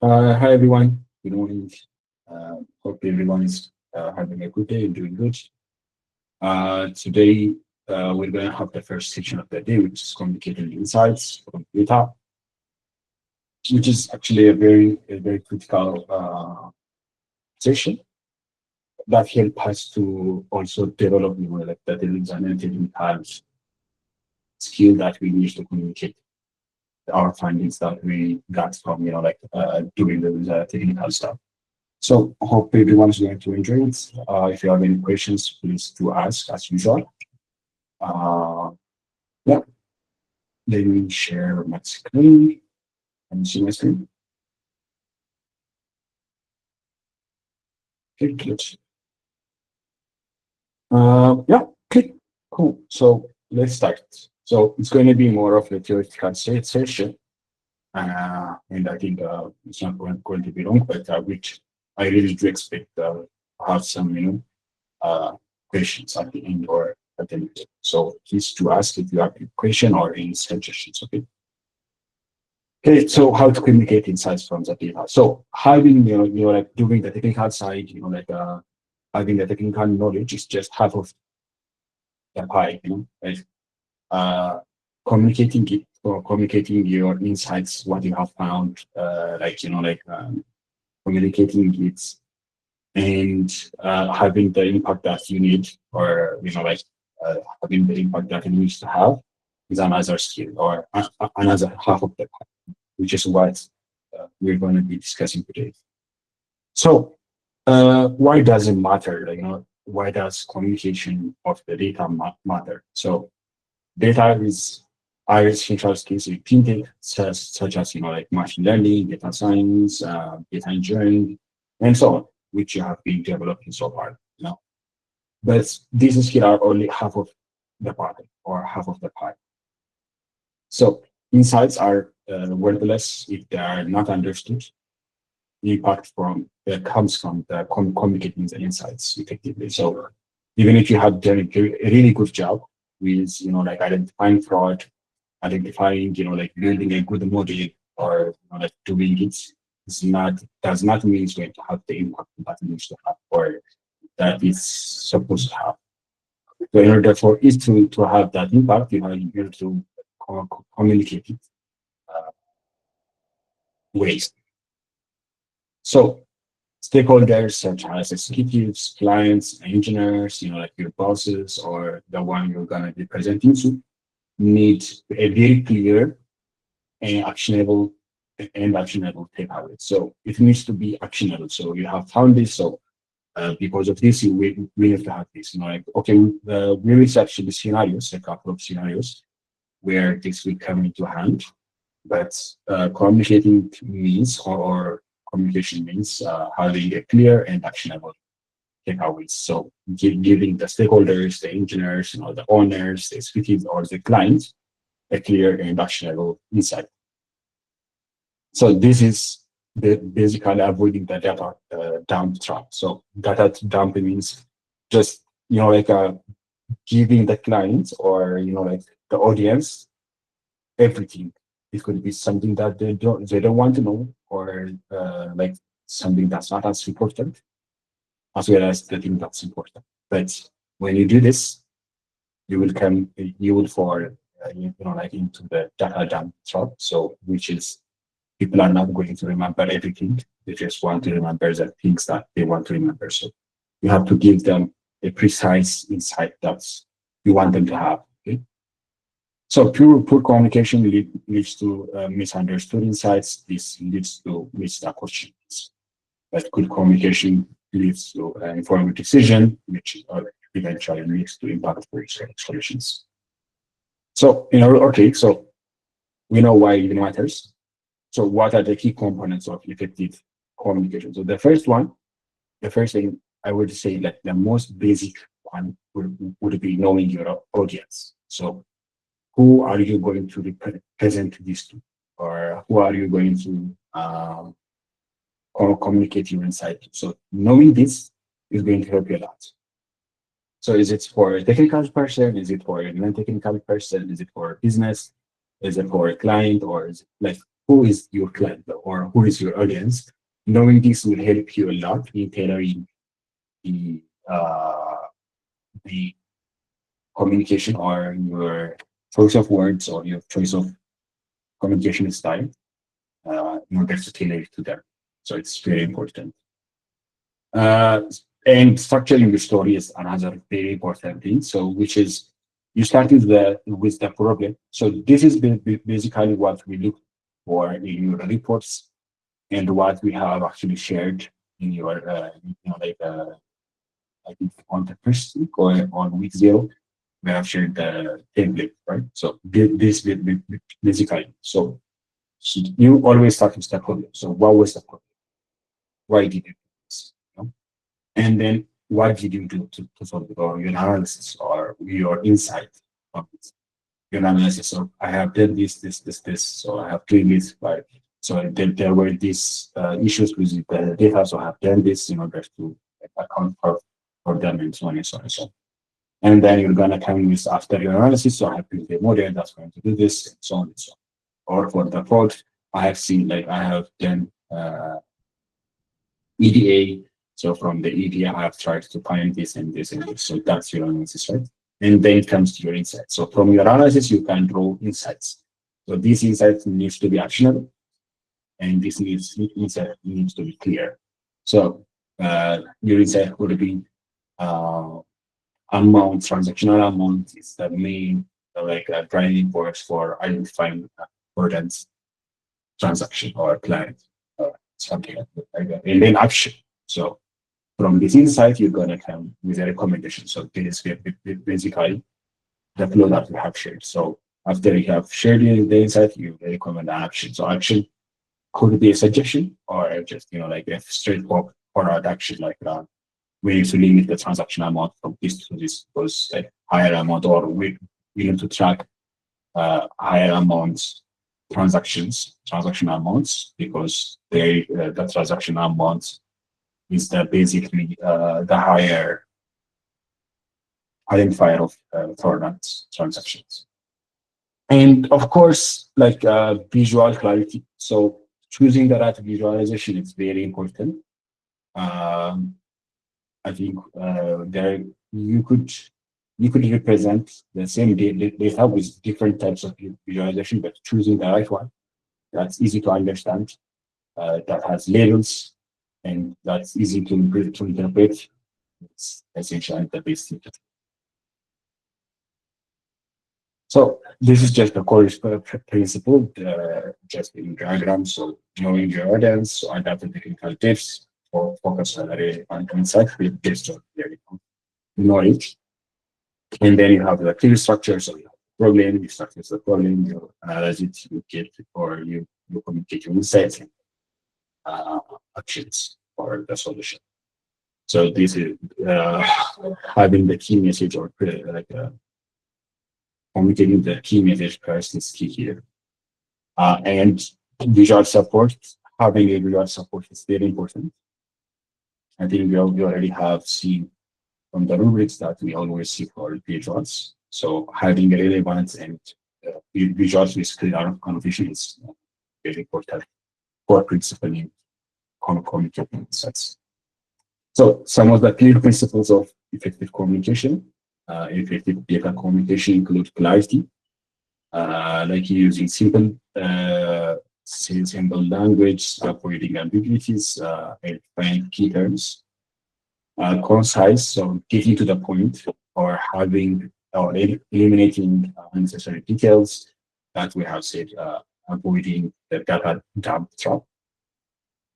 Hi everyone. Good morning. Hope everyone is having a good day and doing good. Today we're going to have the first section of the day, which is communicating insights from data, which is actually a very critical session that help us to also develop, like the technical skill that we need to communicate our findings that we got from, doing the technical stuff. So hope everyone's going to enjoy it. If you have any questions, please do ask as usual. Uh, yeah, let me share my screen. Can you see my screen? Okay, good. Yeah, okay, cool. So let's start. So it's going to be more of a theoretical session, and I think it's not going to be long, but which I really do expect to have some, questions at the end or at the end. So please to ask if you have a question or any suggestions. Okay. Okay. So how to communicate insights from the data? So having like doing the technical side, having the technical knowledge is just half of the pie. Like uh, communicating it or communicating your insights, what you have found, communicating it and having the impact that you need, or having the impact that it needs to have, is another skill or another half of the pie, which is what we're going to be discussing today. So, why does it matter? Why does communication of the data matter? So, data is are essential skills in fintech, such as like machine learning, data science, data engineering, and so on, which you have been developing so far. But these skills are only half of the pie or half of the pie. So insights are worthless if they are not understood. The impact from that comes from the communicating the insights effectively. So even if you have done a really good job with like identifying fraud, identifying like building a good model, or like doing it, is not does not mean it's going to have the impact that it needs to have or that it's supposed to have. So in order for it to have that impact, you have to communicate it uh, ways. So stakeholders such as executives, clients, engineers, like your bosses or the one you're gonna be presenting to, need a very clear and actionable takeaway. So it needs to be actionable. So you have found this. So because of this, we have to have this. Like okay, we researched the scenarios, a couple of scenarios where this will come into hand. But communicating means, or communication means having a clear and actionable takeaways. So giving the stakeholders, the engineers, the owners, the executives, or the clients a clear and actionable insight. So this is basically avoiding the data dump trap. So data dump means just giving the clients, or like the audience, everything. It could be something that they don't want to know, or like something that's not as important, as well as the thing that's important. But when you do this, you will fall, like into the data dump trap. So which is people are not going to remember everything. They just want to remember the things that they want to remember. So you have to give them a precise insight that you want them to have. Okay? So poor communication leads to misunderstood insights. This leads to missed opportunities. But good communication leads to informed decision, which eventually leads to impactful solutions. So, okay, so we know why it matters. So what are the key components of effective communication? So the first thing I would say, like the most basic one would be knowing your audience. So who are you going to present this to? Or who are you going to communicate your insight to? So knowing this is going to help you a lot. So is it for a technical person? Is it for a non-technical person? Is it for a business? Is it for a client? Or is it like who is your client or who is your audience. Knowing this will help you a lot in tailoring the the communication or your choice of words or your choice of communication style in order to tailor it to them. So it's very important. Uh, and structuring the story is another very important thing. So, which is you start with the problem. So this is basically what we look for in your reports and what we have actually shared in your, I think on the first week or on week zero, we have shared the template, right? So this basically, so you always start with the problem. So what was the problem? Why did you do this? You know? And then what did you do to solve it, or your analysis or your insight of it? Your analysis of I have done this. So I have cleaned this by so there were these issues with the data, so I have done this in order to account for them and so on and so on and so on. And then you're gonna come with after your analysis, so I have built a model that's going to do this and so on and so on. Or for the code, I have seen like I have done EDA. So from the EDA, I have tried to find this and this and this. So that's your analysis, right? And then it comes to your insights. So from your analysis, you can draw insights. So these insights needs to be actionable, and this insight needs to be clear. So your insight would be uh, amount, transactional amount is the main driving force for identifying important transaction or client or something like that. And then action. So from this insight, you're gonna come with a recommendation. So this is basically the flow that we have shared. So after you have shared the insight, you recommend an action. So action could be a suggestion or just like a straightforward action like we need to limit the transaction amount from this to this because like higher amount or we need to track higher amounts transaction amounts because the transaction amount is basically the higher identifier of fraudulent transactions. And of course, like visual clarity. So choosing the right visualization is very important. Um, I think there you could represent the same data with different types of visualization, but choosing the right one that's easy to understand, that has labels, and that's easy to interpret. It's essentially the best thing. So this is just the core principle, just in diagrams. So knowing your audience, so adapt the technical tips, or focus on the insight based on their knowledge. And then you have the clear structure. So you have the problem, you start with the problem, you analyze it, you get or you communicate your insights and actions for the solution. So this is having the key message or communicating the key message first is key here. And visual support, having a visual support is very important. I think we already have seen from the rubrics that we always see for visuals. So having a relevance and visuals with clear connotation is very important core principle in communicating insights. So some of the clear principles of effective communication, effective data communication include clarity, like using simple language, avoiding ambiguities, and find key terms. Concise, so getting to the point, or having or eliminating unnecessary details that we have said, avoiding the data dump trap.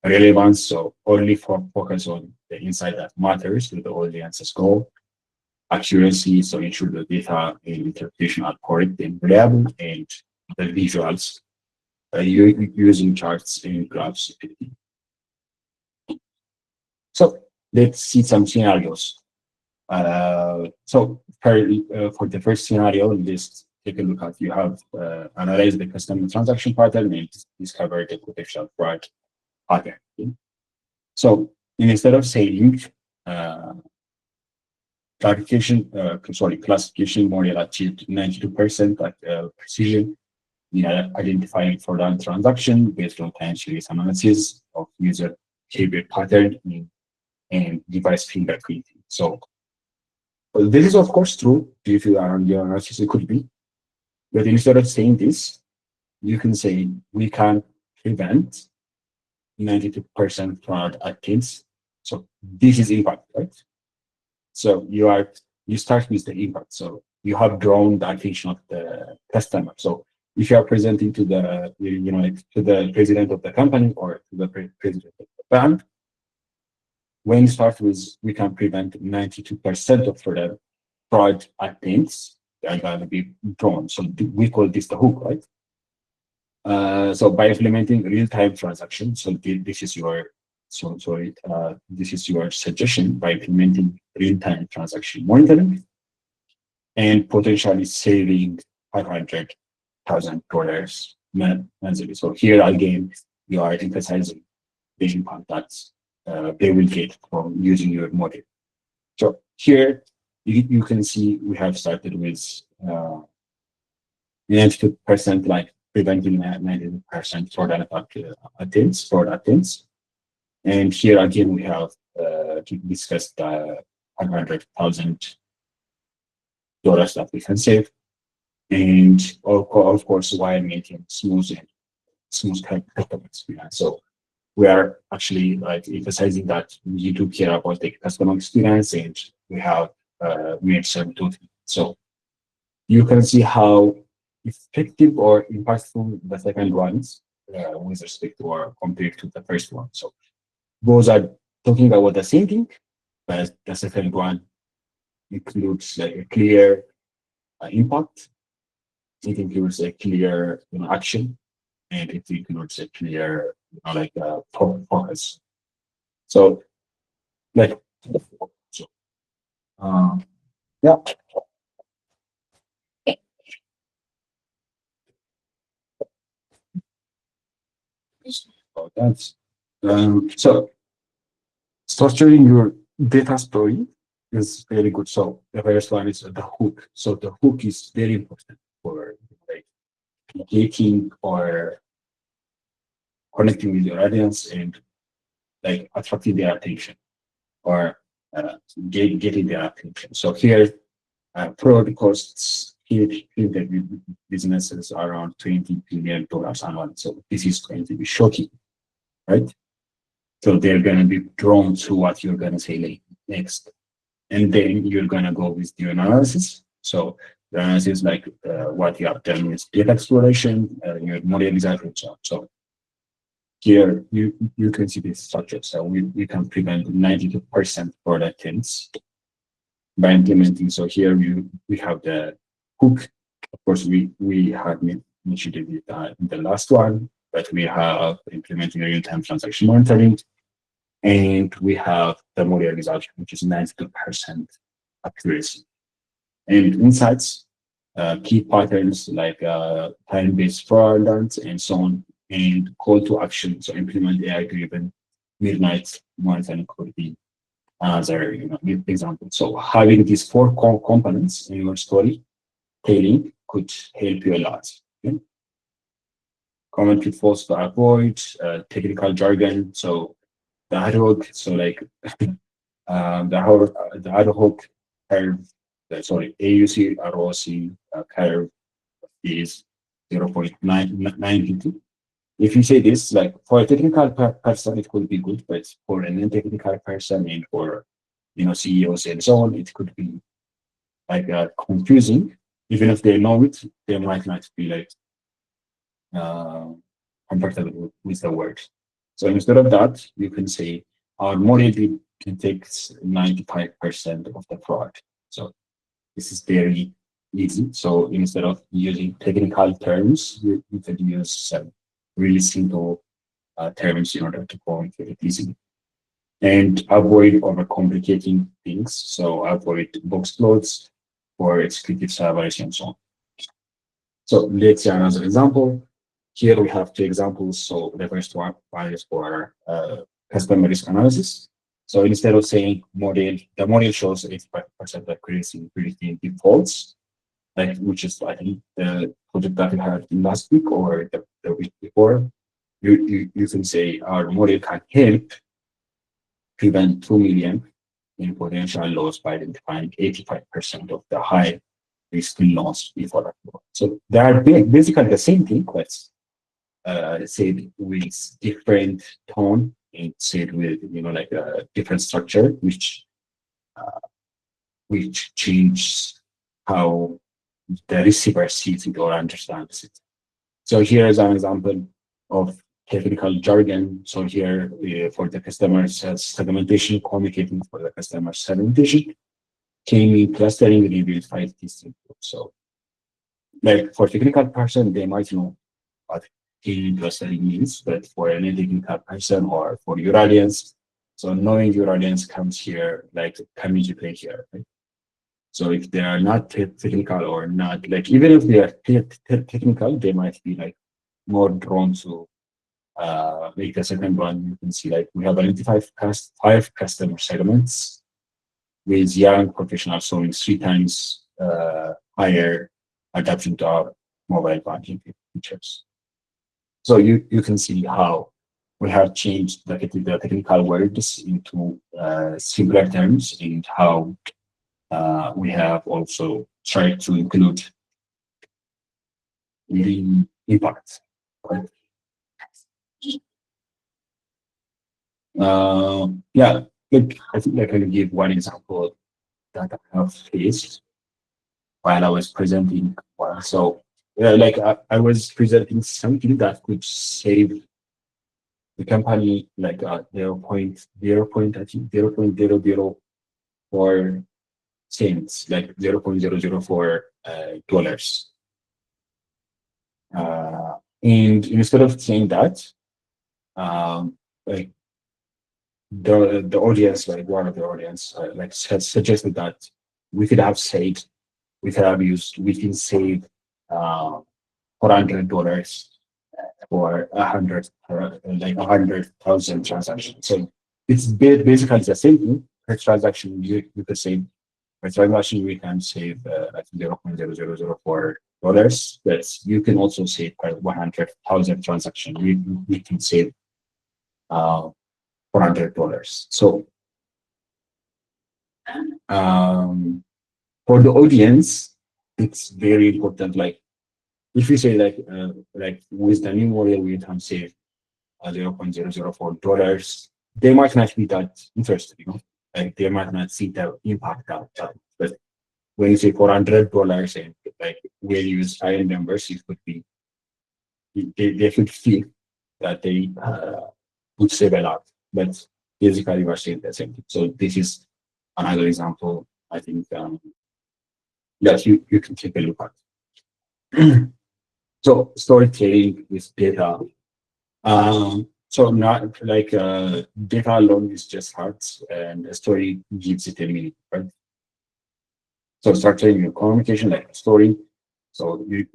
Relevance, so only focus on the insight that matters to the audience's goal. Accuracy, so ensure the data and interpretation are correct and reliable, and the visuals, using charts and graphs. So let's see some scenarios. For the first scenario, let's take a look at you have analyzed the customer transaction pattern and discovered the potential fraud pattern. Okay? So instead of saying classification model achieved 92% precision, identifying fraudulent transaction based on time series analysis of user behavior pattern and device fingerprinting. So this is of course true due to your analysis it could be, but instead of saying this, you can say we can prevent 92% fraud attempts. So this is impact, right? So you start with the impact. So you have drawn the attention of the customer. So if you are presenting to the like to the president of the company or to the president of the bank, when you start with we can prevent 92% of the fraud attempts that are going to be drawn. So we call this the hook, right? So by implementing real-time transaction, so this is your this is your suggestion by implementing real-time transaction monitoring and potentially saving $500,000 monthly. So here again, you are emphasizing the impact that they will get from using your model. So here you can see we have started with 92% like preventing 90% fraud attempts. And here again, we have discussed $100,000 that we can save. And of course, while maintaining smooth customer experience. So we are actually like emphasizing that we do care about the customer experience and we have made some tooling. So you can see how effective or impactful the second ones with respect to or compared to the first one. So those are talking about the same thing, but the second one includes like a clear impact. It includes a clear action, and it includes a clear focus. So like so, yeah. About that. So structuring your data story is very good. So the first one is the hook. So the hook is very important for like engaging or connecting with your audience and like attracting their attention or getting their attention. So here, fraud costs huge the businesses around $20 billion annually. So this is going to be shocking, right? So they're going to be drawn to what you're going to say next. And then you're going to go with your analysis. So the analysis, like what you have done is data exploration, your model example. So here you can see this structure. So we can prevent 92% fraud attempts by implementing. So here we have the hook. Of course, we have mentioned it in the last one, but we have implementing real-time transaction monitoring. And we have the model result, which is 92% accuracy. And insights, key patterns like time-based fraud and so on, and call to action. So implement AI-driven midnight monitoring could be another example. So having these four components in your story telling could help you a lot. Okay? Common pitfalls to avoid, technical jargon. So the ad hoc, so like the ad hoc curve, AUC ROC curve is 0.992. If you say this, like for a technical person, it could be good, but for a non-technical person and for CEOs and so on, it could be like confusing. Even if they know it, they might not be like comfortable with the word. So instead of that, you can say our model detects 95% of the fraud. So this is very easy. So instead of using technical terms, you could use some really simple terms in order to communicate it easily. And avoid overcomplicating things. So avoid box plots or executive servers and so on. So let's see another example. Here we have two examples. So the first one is for customer risk analysis. So instead of saying model, the model shows 85% accuracy in predicting defaults, like which is I think the project that we had last week or the week before, you can say our model can help prevent 2 million in potential loss by identifying 85% of the high risk loss before approval. So they are basically the same thing, but said with different tone and said with like a different structure, which changes how the receiver sees it or understands it. So here is an example of technical jargon. So here for the customer segmentation, communicating for the customer segmentation, K-mean clustering reveals 5 distinct groups. So like for technical person, they might know what K-mean clustering means, but for a technical person or for your audience, so knowing your audience comes here, like community play here, right? So if they are not technical or not, like even if they are technical, they might be like more drawn to make the second one. You can see like we have identified five customer segments with young professionals showing 3 times higher adoption to our mobile banking features. So you can see how we have changed the technical words into simpler terms and how we have also tried to include the impact. Right? Yeah, look, I think I can give one example that I have faced while I was presenting. So, like I was presenting something that could save the company like 0.0, I think 0.004 cents, like 0.004 dollars. And instead of saying that, like the audience, like one of the audience, like has suggested that we could have saved, we can save $400 for 100,000 transactions. So it's basically the same thing. Per transaction, you could save. Per transaction, we can save like $0.0004. But you can also save per 100,000 transactions. We can save $400. So for the audience, it's very important. Like if you say like with the new model, we can save $0.004, they might not be that interested, like they might not see the impact out. But when you say $400 and like we use higher numbers, it could be they could feel that they would save a lot. But basically, we're saying the same thing. So this is another example. I think yes, you can take a look at. So storytelling with data. So not like data alone is just hard, and a story gives it a meaning, right? So structuring your communication like a story. So you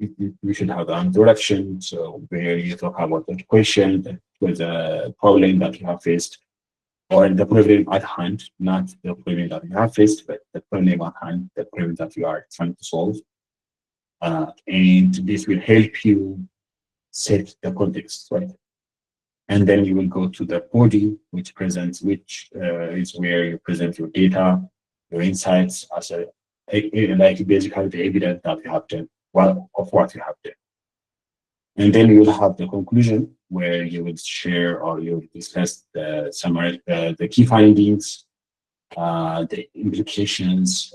should have an introduction, so where you talk about the question, the problem that you have faced, or the problem at hand, not the problem that you have faced, but the problem at hand, the problem that you are trying to solve. And this will help you set the context, right? And then you will go to the body, which is where you present your data, your insights as like basically the evidence that you have done, of what you have done. And then you will have the conclusion where you will share or you will discuss the summary, the key findings, the implications,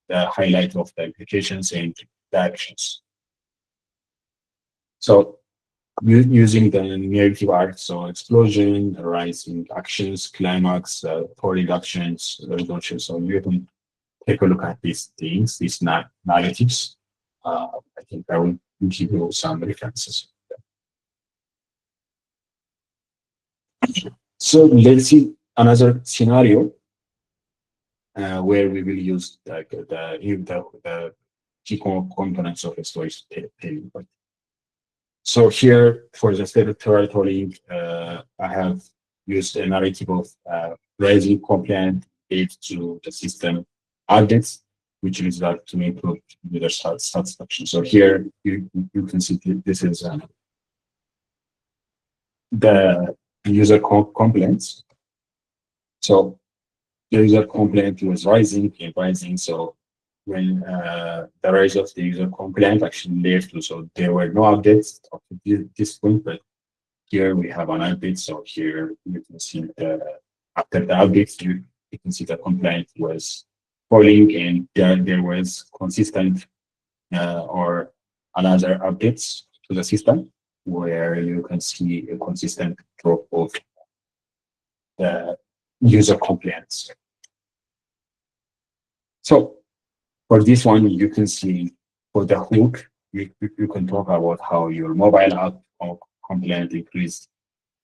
the highlight of the implications and the actions. So using the narrative arc, so explosion, rising actions, climax, falling actions, resolution. So you can take a look at these things, these narratives. I think I will give you some references. So let's see another scenario where we will use the key components of a storytelling. So here for the storytelling, I have used a narrative of rising compliant aid to the system updates which result to improve user satisfaction. So here you can see this is the user complaints. So the user complaint was rising and rising. So when the rise of the user complaint actually led to, so there were no updates up to this point, but here we have an update. So here you can see after the updates, you can see the complaint was falling, and there was consistent or another updates to the system where you can see a consistent drop of the user complaints. So for this one, you can see for the hook, you can talk about how your mobile app complaint increased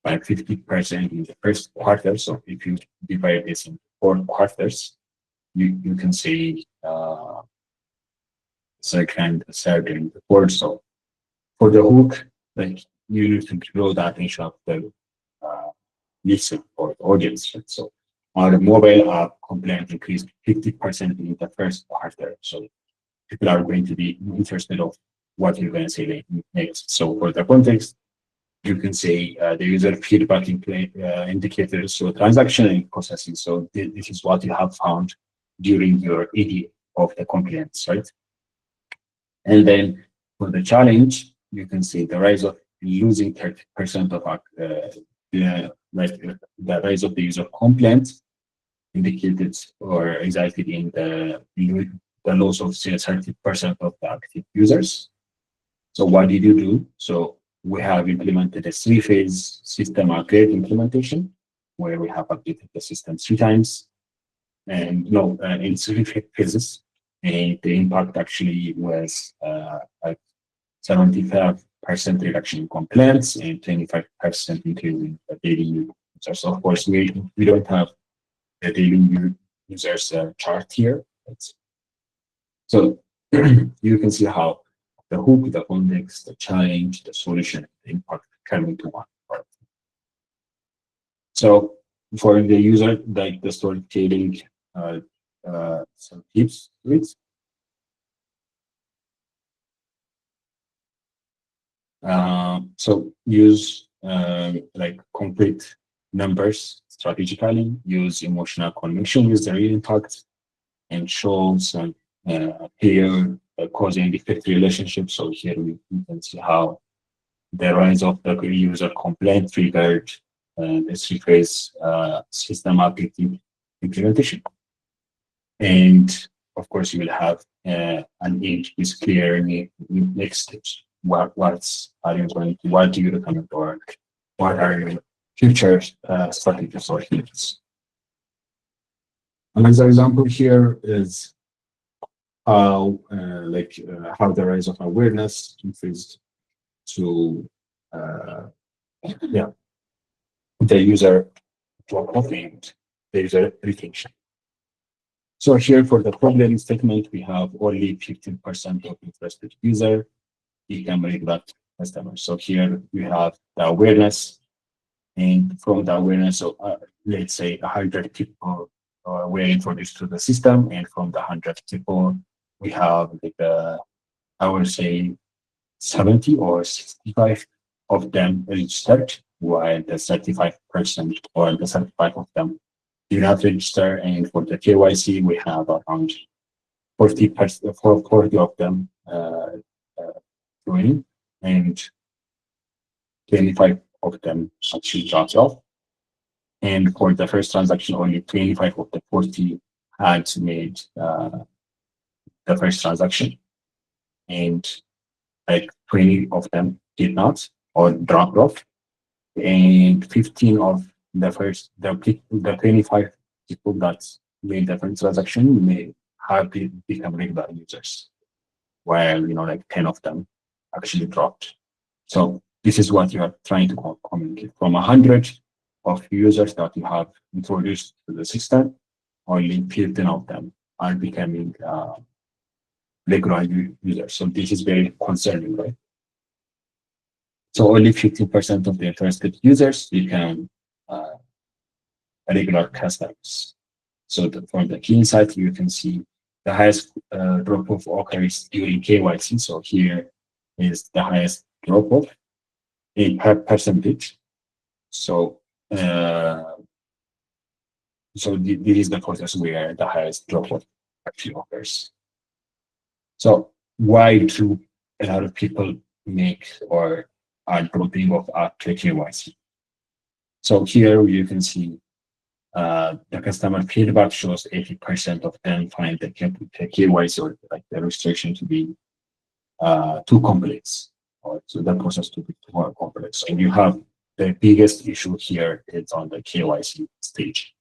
by 50% in the first quarter. So if you divide this in 4 quarters, you can see second, third, and the fourth. So for the hook, like you need to draw the attention of the listener or audience. Right? So our mobile app complaint increased 50% in the first quarter. So people are going to be interested of what you're going to say next. So for the context, you can say the user feedback indicators, so transaction and processing. So this is what you have found during your AD of the complaints, right? And then for the challenge, you can see the rise of losing 30% of the rise of the user complaints indicated or resulted in the loss of say 30% of the active users. So what did you do? So we have implemented a 3-phase system upgrade implementation where we have updated the system 3 times and no, in 3 phases. And the impact actually was like 75% reduction in complaints and 25% increase in the daily users. Of course, we don't have the daily users chart here. So you can see how the hook, the context, the challenge, the solution, the impact come into one part. So for the user, like the storytelling, some tips to it. So use like complete numbers strategically, use emotional connection, use the real impact, and show some peer cause and effect relationship. So here we can see how the rise of the user complaint triggered the 3-phase system update implementation. And of course, you will have an image is clear in next steps. What do you recommend, or what are your future strategies or hints? Another example here is how how the rise of awareness increased to the user drop off and the user retention. So here for the problem statement, we have only 15% of interested user become regular customers. So here we have the awareness, and from the awareness of let's say 100 people were introduced to the system, and from the 100 people we have like I would say 70 or 65 of them registered, while the 35% or the 35 of them do not register. And for the KYC, we have around 40%, 40 of them joining, and 25 of them actually dropped off. And for the first transaction, only 25 of the 40 had made the first transaction, and like 20 of them did not or dropped off, and 15 of the 25 people that made the first transaction may have become regular users, while like 10 of them actually dropped. So this is what you are trying to communicate. From 100 of users that you have introduced to the system, only 15 of them are becoming regular users. So this is very concerning, right? So only 15% of the interested users become regular customers. So from the key insight, you can see The highest drop-off occurs during KYC. So here is the highest drop-off in percentage. So uh, this is the process where the highest drop-off actually occurs. So why do a lot of people make or are dropping off after KYC? So here you can see the customer feedback shows 80% of them find the KYC or like the restriction to be too complex, or so the process to be more complex. And you have the biggest issue here is on the KYC stage.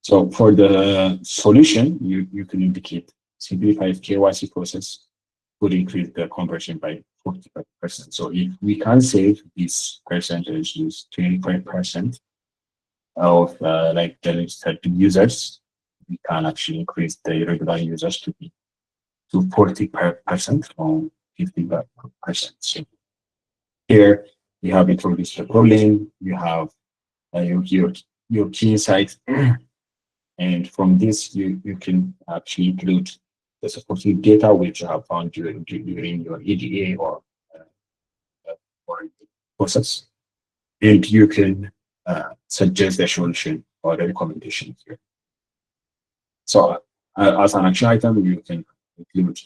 So for the solution, you can indicate simplified KYC process would increase the conversion by 45%. So if we can save this percentage, use 25% of like the registered users, we can actually increase the regular users to 40% from 50%. So here you have introduced the problem, you have your key insights, and from this you can actually include the supporting data which you have found during your EDA or process, and you can suggest the solution or the recommendation here. So as an action item, you can include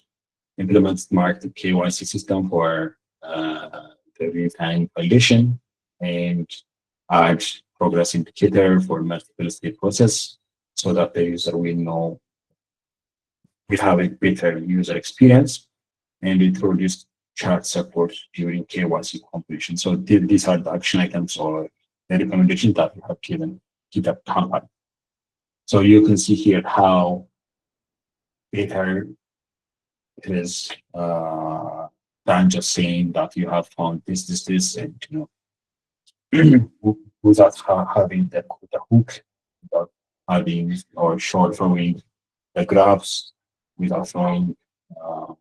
implement smart KYC system for the real-time validation and add progress indicator for multiple step process so that the user will know we have a better user experience, and introduce chart support during KYC completion. So these are the action items or the recommendations that we have given GitHub company. So you can see here how better it is than just saying that you have found this, and without having the hook, without having or showing the graphs, without showing uh,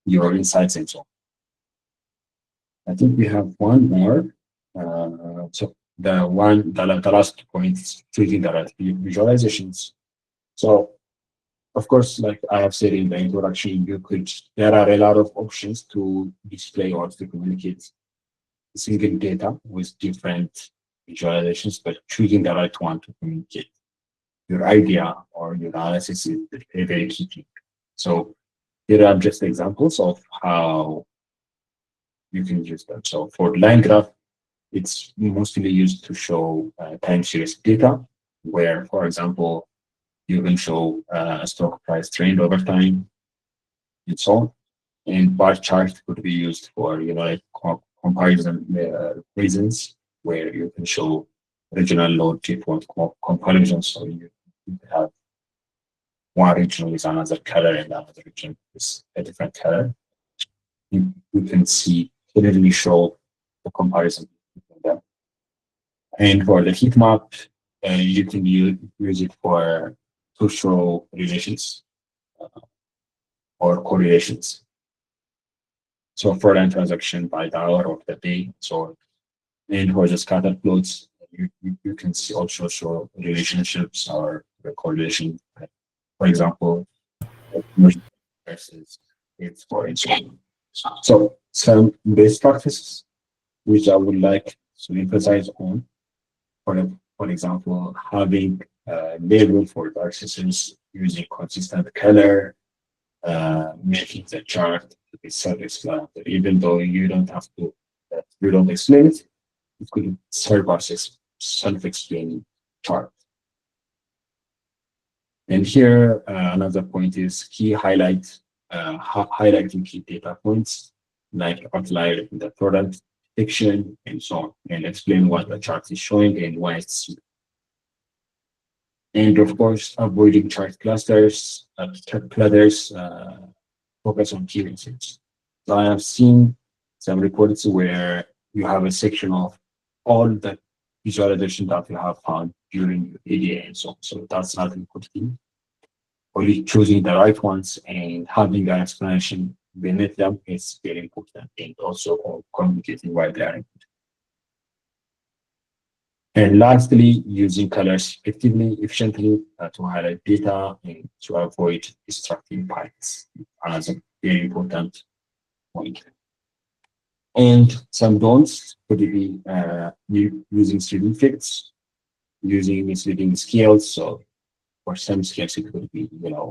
your insights and so on. I think we have one more. So the last point is treating the right visualizations. So of course, like I have said in the introduction, there are a lot of options to display or to communicate single data with different visualizations, but choosing the right one to communicate your idea or your analysis is a very key thing. So here are just examples of how you can use them. So for line graph, it's mostly used to show time series data, where, for example, you can show a stock price trend over time and so on. And bar chart could be used for, like comparison reasons, where you can show regional load point comparison. So you have one region with another color and another region with a different color. You can see clearly show the comparison between them. And for the heat map, you can use it for to show relations or correlations. So for an transaction by the hour of the day, so and for the scatter plots, you can see also show relationships or the correlation. For example, versus it's for instance. So some best practices which I would like to emphasize on, for example, having a label for dark systems using consistent color, making the chart to be self-explanatory, even though you don't have to, you don't explain it, it could serve as a self-explaining chart. And here, another point is highlighting key data points, like outlier in the product detection and so on, and explain what the chart is showing and why it's. And of course, avoiding chart clusters, focus on key results. So I have seen some reports where you have a section of all the visualization that you have found during your ADA and so on. So that's not a good thing. Only choosing the right ones and having an explanation beneath them is very important, and also communicating why they are important. And lastly, using colors effectively, efficiently to highlight data and to avoid distracting parts. Another very important point. And some don'ts could be using 3D effects, using misleading scales. So for some scales, it could be,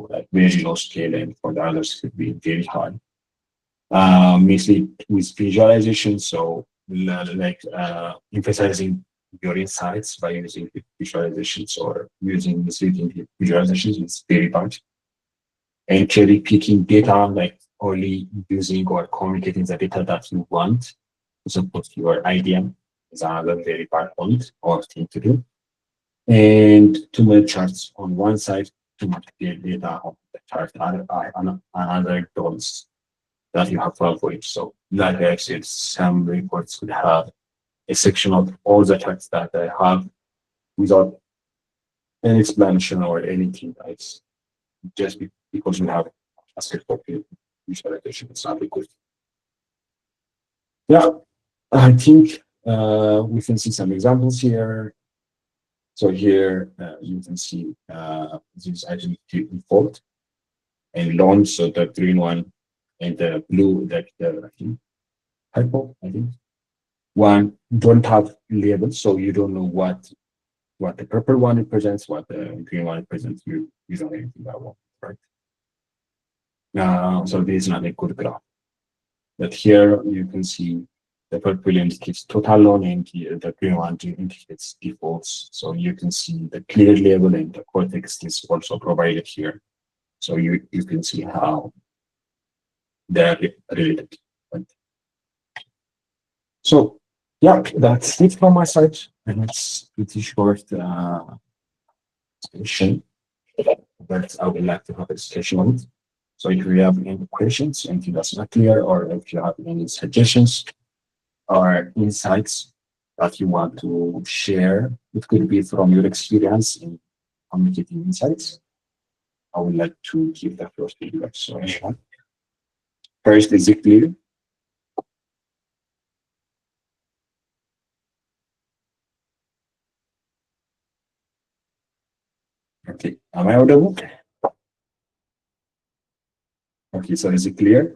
like very low scale, and for the others, it could be very high. Mislead with visualization. So like emphasizing your insights by using visualizations or using misleading visualizations is very bad. And cherry picking data, like only using or communicating the data that you want to support your idea is another very bad point or thing to do. And too many charts on one side, too much clear data on the chart are another goals that you have to avoid. So like I said, some reports could have a section of all the charts that I have without any explanation or anything. It's just because we have a set of visualization. It's not good. Yeah, I think we can see some examples here. So here you can see this identity default and launch. So the green one and the blue, like the hypo, I think. One don't have labels, so you don't know what the purple one represents, what the green one represents. You don't know anything about one, right? So this is not a good graph. But here you can see the purple indicates total loan and the green one indicates defaults. So you can see the clear label and the context is also provided here. So you can see how they're related. Right? So yeah, that's it from my side. And it's pretty short session, but I would like to have a discussion on it. So if you have any questions, anything that's not clear, or if you have any suggestions or insights that you want to share, it could be from your experience in communicating insights. I would like to give the floor to you. So first, is it clear? Okay, am I audible? Okay, so is it clear?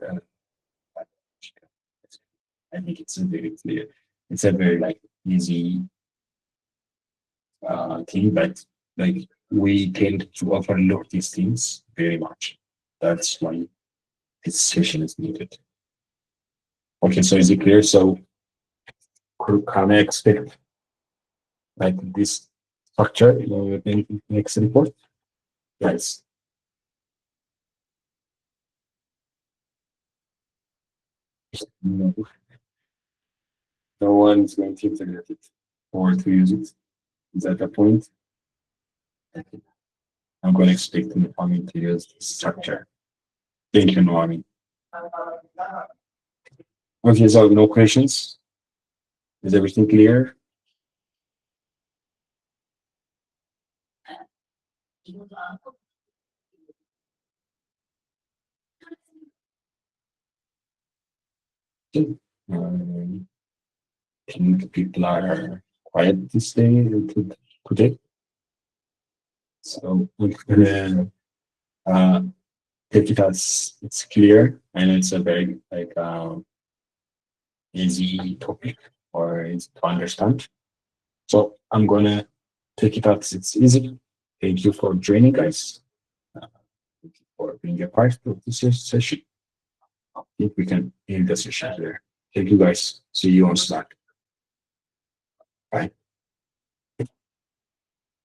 I think it's very clear. It's a very like easy thing, but like we tend to overlook these things very much. That's why this session is needed. Okay, so is it clear? So can I expect like this structure in the next report? Yes. No, no one is going to integrate it or to use it. Is that the point? I'm going to expect the farming to use this structure. Thank you, Noami. Okay, so no questions. Is everything clear? Um, think people are quiet this day today. So I'm gonna uh, take it as it's clear and it's a very like easy topic or easy to understand. So I'm gonna take it as it's easy. Thank you for joining, guys. Thank you for being a part of this session. I think we can end the session here. Thank you, guys. See you on Slack. Bye.